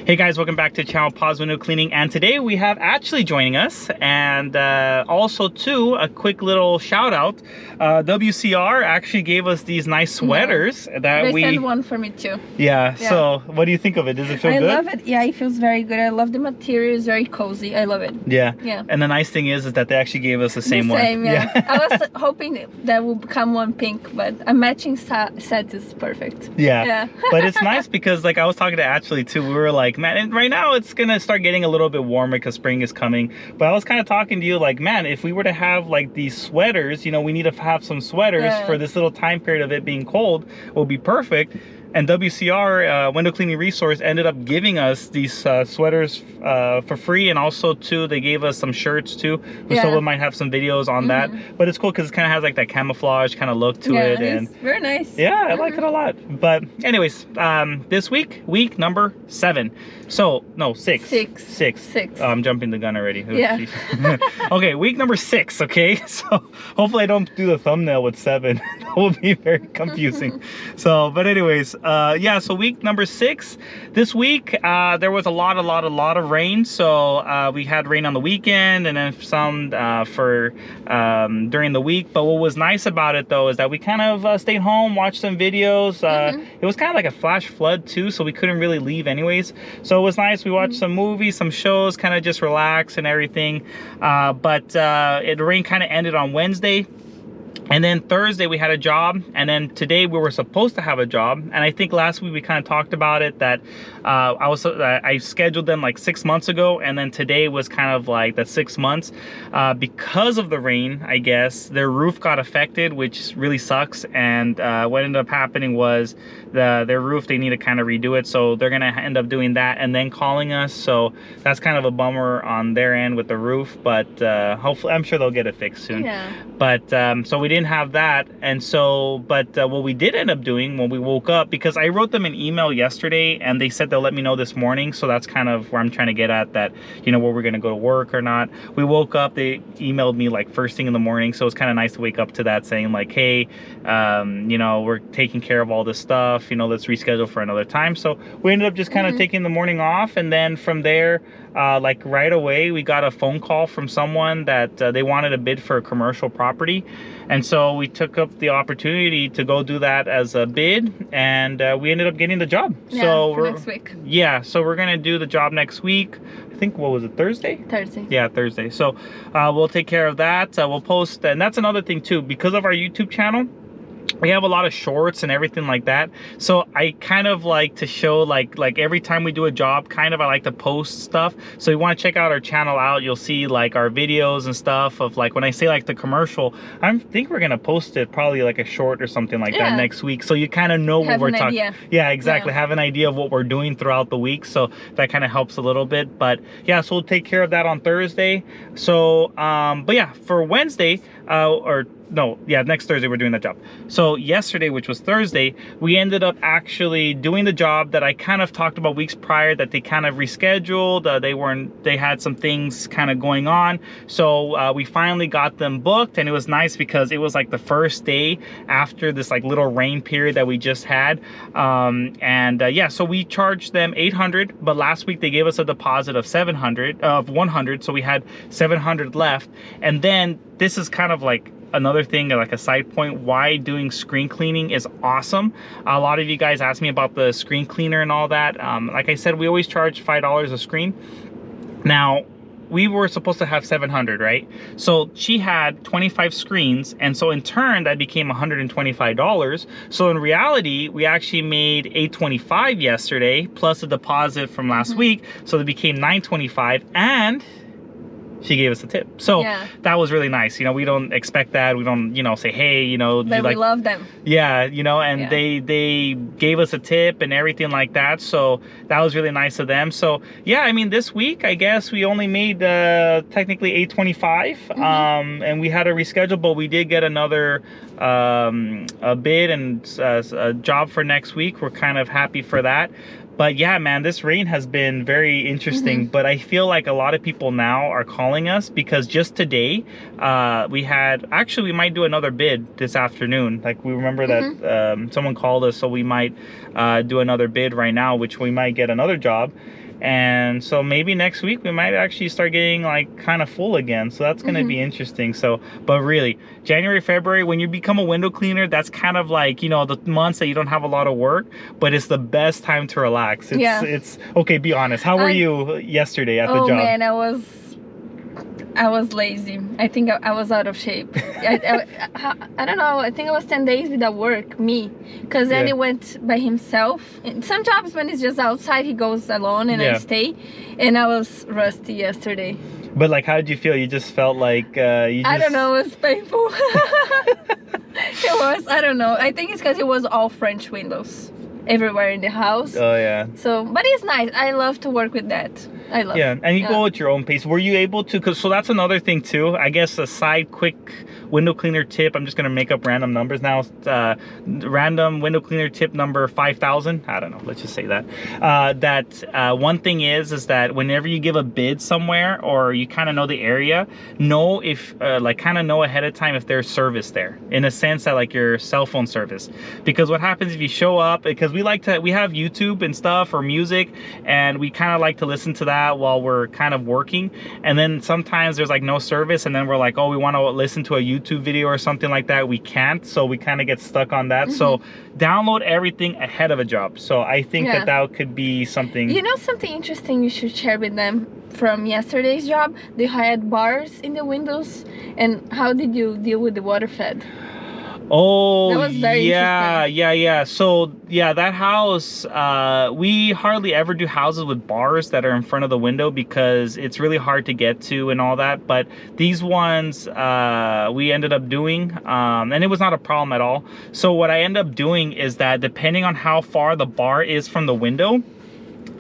Hey guys, welcome back to the channel Pause Window Cleaning, and today we have Ashley joining us, and also too a quick little shout out. WCR actually gave us these nice sweaters that they sent one for me too. Yeah, so what do you think of it? Does it feel good? I love it. Yeah, it feels very good. I love the material. It's very cozy. I love it. Yeah. And the nice thing is that they actually gave us the same one. Yeah. I was hoping there would become one pink, but a matching set is perfect. Yeah. But it's nice because like I was talking to Ashley too. We were like, man, and right now it's gonna start getting a little bit warmer because spring is coming. But I was kind of talking to you like, man, if we were to have like these sweaters, you know, we need to have some sweaters for this little time period of it being cold, will be perfect. And WCR, Window Cleaning Resource, ended up giving us these sweaters for free, and also too they gave us some shirts too. So we might have some videos on that. But it's cool because it kind of has like that camouflage kind of look to it, and it's very nice. Yeah, I like it a lot. But anyways, this week number 7. So no, 6. 6. Oh, I'm jumping the gun already. Yeah. Okay, week number 6. Okay, so hopefully I don't do the thumbnail with 7. That will be very confusing. So, but anyways. Yeah, so week number 6. This week there was a lot of rain. So we had rain on the weekend, and then some for during the week. But what was nice about it though is that we kind of stayed home, watched some videos. It was kind of like a flash flood too, so we couldn't really leave anyways. So it was nice. We watched some movies, some shows, kind of just relax and everything. But the rain kind of ended on Wednesday. And then Thursday we had a job, and then today we were supposed to have a job. And I think last week we kind of talked about it, that I scheduled them like 6 months ago, and then today was kind of like the 6 months. Because of the rain, I guess, their roof got affected, which really sucks. And what ended up happening was their roof, they need to kind of redo it. So they're gonna end up doing that and then calling us. So that's kind of a bummer on their end with the roof, but hopefully, I'm sure they'll get it fixed soon. But so we didn't have that. And so what we did end up doing when we woke up, because I wrote them an email yesterday and they said they'll let me know this morning, so that's kind of where I'm trying to get at, that you know, where we're gonna go to work or not. We woke up, they emailed me like first thing in the morning, so it's kind of nice to wake up to that, saying like, hey, you know, we're taking care of all this stuff, you know, let's reschedule for another time. So we ended up just kind of taking the morning off, and then from there like right away we got a phone call from someone that they wanted a bid for a commercial property. And so we took up the opportunity to go do that as a bid, and we ended up getting the job. So for next week. Yeah, so we're gonna do the job next week. I think, what was it, Thursday? Thursday. Yeah, Thursday. So we'll take care of that. We'll post, and that's another thing too, because of our YouTube channel, we have a lot of shorts and everything like that. So I kind of like to show like every time we do a job, kind of I like to post stuff. So you want to check out our channel out, you'll see like our videos and stuff of like, when I say like the commercial, I think we're gonna post it probably like a short or something like that next week, so you kind of know what we're talking. Yeah, exactly. Have an idea of what we're doing throughout the week, so that kind of helps a little bit. But yeah, so we'll take care of that on Thursday. So but yeah, for Wednesday next Thursday we're doing that job. So yesterday, which was Thursday, we ended up actually doing the job that I kind of talked about weeks prior, that they kind of rescheduled. They had some things kind of going on. So we finally got them booked, and it was nice because it was like the first day after this like little rain period that we just had. Yeah, so we charged them $800, but last week they gave us a deposit of $100, so we had $700 left. And then this is kind of like another thing, like a side point, why doing screen cleaning is awesome. A lot of you guys asked me about the screen cleaner and all that. Like I said, we always charge $5 a screen. Now, we were supposed to have 700, right? So she had 25 screens, and so in turn that became $125. So in reality, we actually made $825 yesterday plus a deposit from last week, so it became $925, and she gave us a tip. So that was really nice. You know, we don't expect that. We don't, you know, say, hey, you know, but we love them. Yeah, you know, and they gave us a tip and everything like that. So that was really nice of them. So yeah, I mean, this week, I guess we only made technically $825, and we had to reschedule, but we did get another a bid and a job for next week. We're kind of happy for that. But yeah, man, this rain has been very interesting. But I feel like a lot of people now are calling us because just today we might do another bid this afternoon. Like, we remember that someone called us, so we might do another bid right now, which we might get another job. And so maybe next week we might actually start getting like kind of full again. So that's going to be interesting. So, but really, January, February, when you become a window cleaner, that's kind of like, you know, the months that you don't have a lot of work, but it's the best time to relax. It's okay, be honest. How were you yesterday at the job? Oh man, I was lazy. I think I was out of shape. I don't know. I think I was 10 days without work, because then he went by himself. In some jobs, when it's just outside, he goes alone and I stay. And I was rusty yesterday. But like, how did you feel? You just felt like I don't know. It was painful. It was. I don't know. I think it's because it was all French windows everywhere in the house. Oh yeah. So, but it's nice. I love to work with that. I love. Yeah, and you go at your own pace. Were you able to? So that's another thing too. I guess a side quick window cleaner tip. I'm just gonna make up random numbers now. Random window cleaner tip number 5,000. I don't know. Let's just say that. One thing is that whenever you give a bid somewhere or you kind of know the area, know if kind of know ahead of time if there's service there. In a sense that like your cell phone service, because what happens if you show up? Because we have YouTube and stuff or music, and we kind of like to listen to that while we're kind of working, and then sometimes there's like no service, and then we're like, oh, we want to listen to a YouTube video or something like that. We can't, so we kind of get stuck on that. So download everything ahead of a job. So I think that could be something. You know, something interesting you should share with them from yesterday's job. They had bars in the windows, and how did you deal with the water fed? Oh, that was very yeah. So yeah, that house, we hardly ever do houses with bars that are in front of the window because it's really hard to get to and all that. But these ones, we ended up doing, and it was not a problem at all. So what I end up doing is that depending on how far the bar is from the window,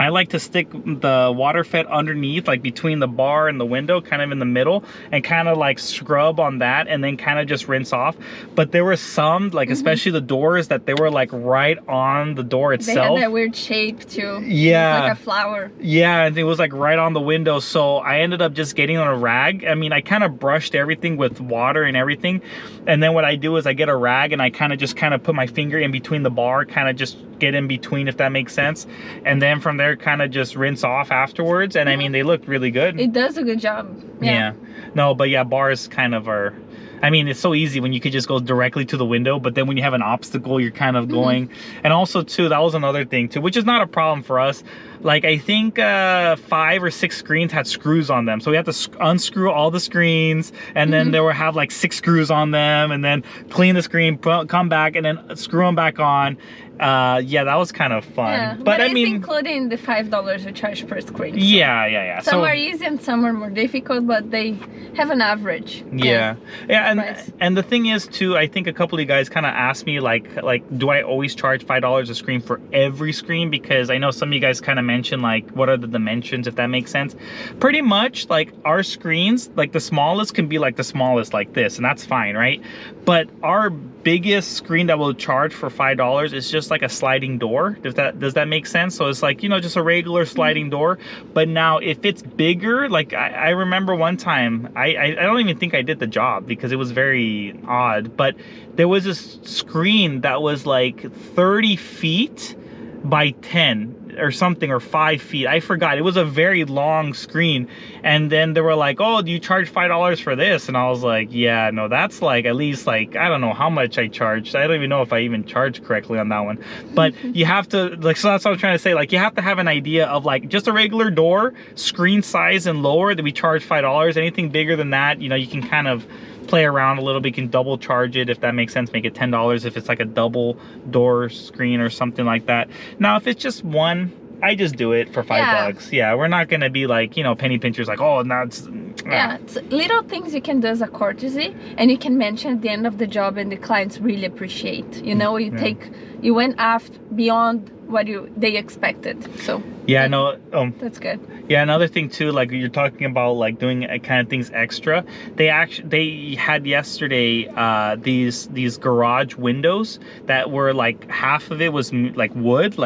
I like to stick the water fed underneath, like between the bar and the window, kind of in the middle, and kind of like scrub on that and then kind of just rinse off. But there were some, like especially the doors, that they were like right on the door itself. They had that weird shape too. Yeah. Like a flower. Yeah, and it was like right on the window. So I ended up just getting on a rag. I mean, I kind of brushed everything with water and everything. And then what I do is I get a rag and I kind of put my finger in between the bar, kind of just get in between, if that makes sense. And then from there, kind of just rinse off afterwards. And I mean, they looked really good. It does a good job. Yeah. No, but yeah, bars kind of are, I mean, it's so easy when you could just go directly to the window, but then when you have an obstacle, you're kind of going. And also too, that was another thing too, which is not a problem for us. Like I think 5 or 6 screens had screws on them, so we had to unscrew all the screens, and then they would have like 6 screws on them, and then clean the screen, come back, and then screw them back on. Yeah, that was kind of fun. Yeah, but I mean, including the $5 we charge per screen. So yeah. Some are easy and some are more difficult, but they have an average. Yeah, and the thing is too, I think a couple of you guys kind of asked me like, do I always charge $5 a screen for every screen? Because I know some of you guys kind of mentioned like, what are the dimensions, if that makes sense. Pretty much like our screens, like the smallest can be like the smallest like this, and that's fine, right? But our biggest screen that we'll charge for $5 is just like a sliding door. Does that make sense? So it's like, you know, just a regular sliding door. But now if it's bigger, like I remember one time, I don't even think I did the job because it was very odd, but there was this screen that was like 30 feet by 10 or something, or 5 feet, I forgot. It was a very long screen, and then they were like, oh, do you charge $5 for this? And I was like, yeah, no, that's like at least like, I don't know how much I charged. I don't even know if I even charged correctly on that one. But you have to, like, so that's what I'm trying to say, like, you have to have an idea of like just a regular door screen size and lower that we charge $5. Anything bigger than that, you know, you can kind of play around a little bit. You can double charge it, if that makes sense. Make it $10 if it's like a double door screen or something like that. Now if it's just one, I just do it for $5. Yeah, we're not gonna be like, you know, penny pinchers, like, oh, now it's it's little things you can do as a courtesy, and you can mention at the end of the job, and the clients really appreciate. You know, you went after beyond what they expected. So yeah, no, that's good. Yeah, another thing too, like you're talking about like doing kind of things extra. They had yesterday these garage windows that were like half of it was like wood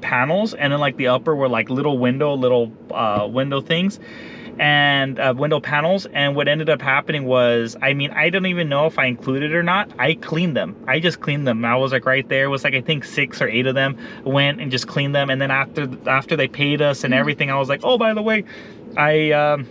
panels, and then like the upper were like little window things. and window panels. And what ended up happening was, I mean, I don't even know if I included it or not. I cleaned them. I just cleaned them. I was like right there. It was like, I think 6 or 8 of them. Went and just cleaned them. And then after they paid us and everything, I was like, oh, by the way, I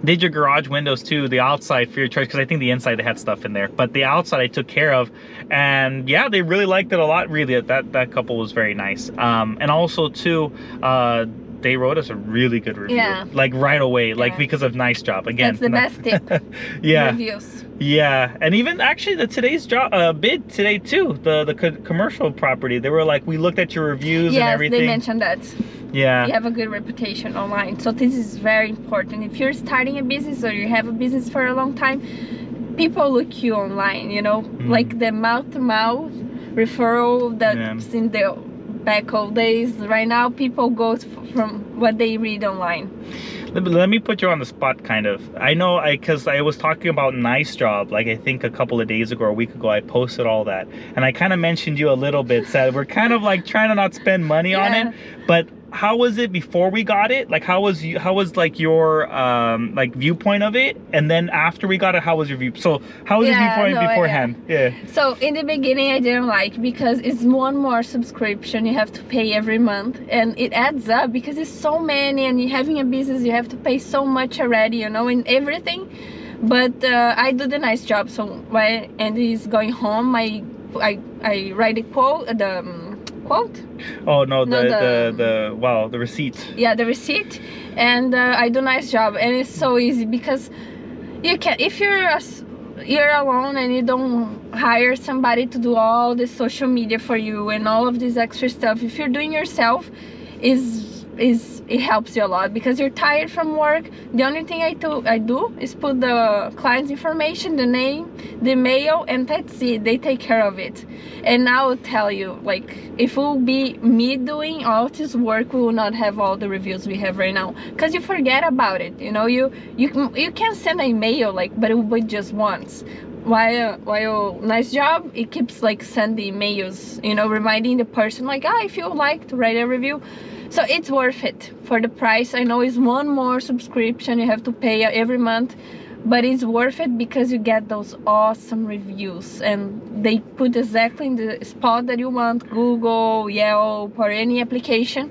did your garage windows too, the outside for your choice, because I think the inside they had stuff in there, but the outside I took care of. And yeah, they really liked it a lot. Really, that couple was very nice. And also too, they wrote us a really good review, like right away, like because of nice job. Again, that's the best tip. Yeah, reviews. Yeah, and even actually today's job bid today too, the commercial property, they were like, we looked at your reviews and everything. Yes, they mentioned that. Yeah, you have a good reputation online, so this is very important. If you're starting a business or you have a business for a long time, people look you online, you know, like the mouth-to-mouth referral that's in the back old days. Right now, people go from what they read online. Let me put you on the spot, kind of. I know, because I was talking about Nice Job, like I think a couple of days ago or a week ago, I posted all that, and I kind of mentioned you a little bit, said we're kind of like trying to not spend money on it, but how was it before we got it? Like, how was like your like viewpoint of it? And then after we got it, how was your view? So how was your viewpoint beforehand? Yeah. So in the beginning, I didn't like, because it's one more subscription you have to pay every month, and it adds up because it's so many, and you're having a business, you have to pay so much already, you know, in everything. But I do the Nice Job. So when Andy is going home, I write a quote, quote? Oh no, the receipt. Yeah, the receipt, and I do Nice Job, and it's so easy because you can, if you're alone and you don't hire somebody to do all the social media for you and all of this extra stuff, if you're doing yourself, it helps you a lot, because you're tired from work. The only thing I do is put the client's information, the name, the mail, and that's it. They take care of it. And I will tell you, like, if it will be me doing all this work, we will not have all the reviews we have right now, because you forget about it, you know. You can send an email, like, but it will be just once. While Nice Job, it keeps like sending emails, you know, reminding the person, like, if you would like to write a review. So it's worth it for the price. I know it's one more subscription you have to pay every month, but it's worth it because you get those awesome reviews, and they put exactly in the spot that you want: Google, Yelp, or any application,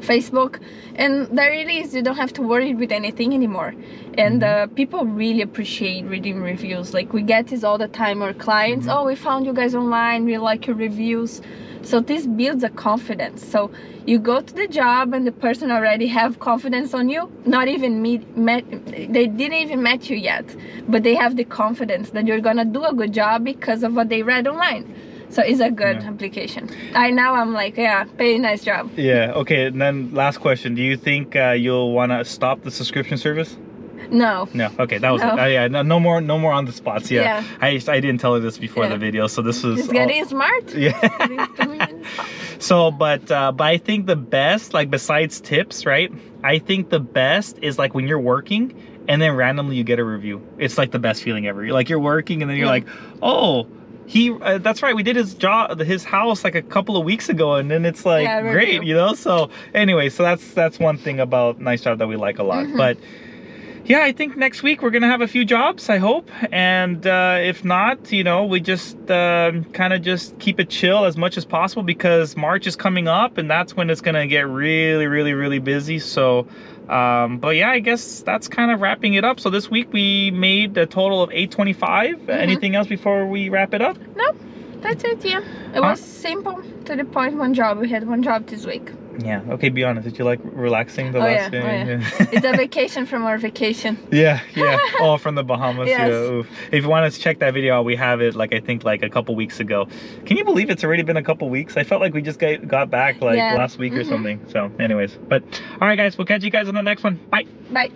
Facebook, and there it is. You don't have to worry with anything anymore. And people really appreciate reading reviews. Like, we get this all the time. Our clients, oh, we found you guys online, we like your reviews. So this builds a confidence. So you go to the job and the person already have confidence on you, not even they didn't even met you yet, but they have the confidence that you're gonna do a good job because of what they read online. So it's a good application. I'm like, very Nice Job. Yeah, okay, and then last question. Do you think you'll wanna stop the subscription service? No. Okay, that was it. No more on the spots. Yeah. I didn't tell her this before the video, so this was. It's getting smart. Yeah. So, but I think the best, like, besides tips, right? I think the best is like when you're working and then randomly you get a review. It's like the best feeling ever. You're like, you're working and then you're like, oh, that's right, we did his house like a couple of weeks ago, and then it's like great, you know. So anyway, so that's one thing about Nice Job that we like a lot. But yeah, I think next week we're gonna have a few jobs, I hope. And if not, you know, we just kind of just keep it chill as much as possible, because March is coming up and that's when it's gonna get really, really, really busy. So but yeah, I guess that's kind of wrapping it up. So this week we made a total of $825. Anything else before we wrap it up? No, that's it. Yeah, it was simple, to the point. One job. We had one job this week. Yeah, okay, be honest. Did you like relaxing the last day? Yeah. It's a vacation from our vacation. Yeah. Oh, from the Bahamas. Yes. Yeah. If you want to check that video out, we have it, like, I think like a couple weeks ago. Can you believe it's already been a couple weeks? I felt like we just got back like last week or something. So anyways, but all right, guys, we'll catch you guys on the next one. Bye.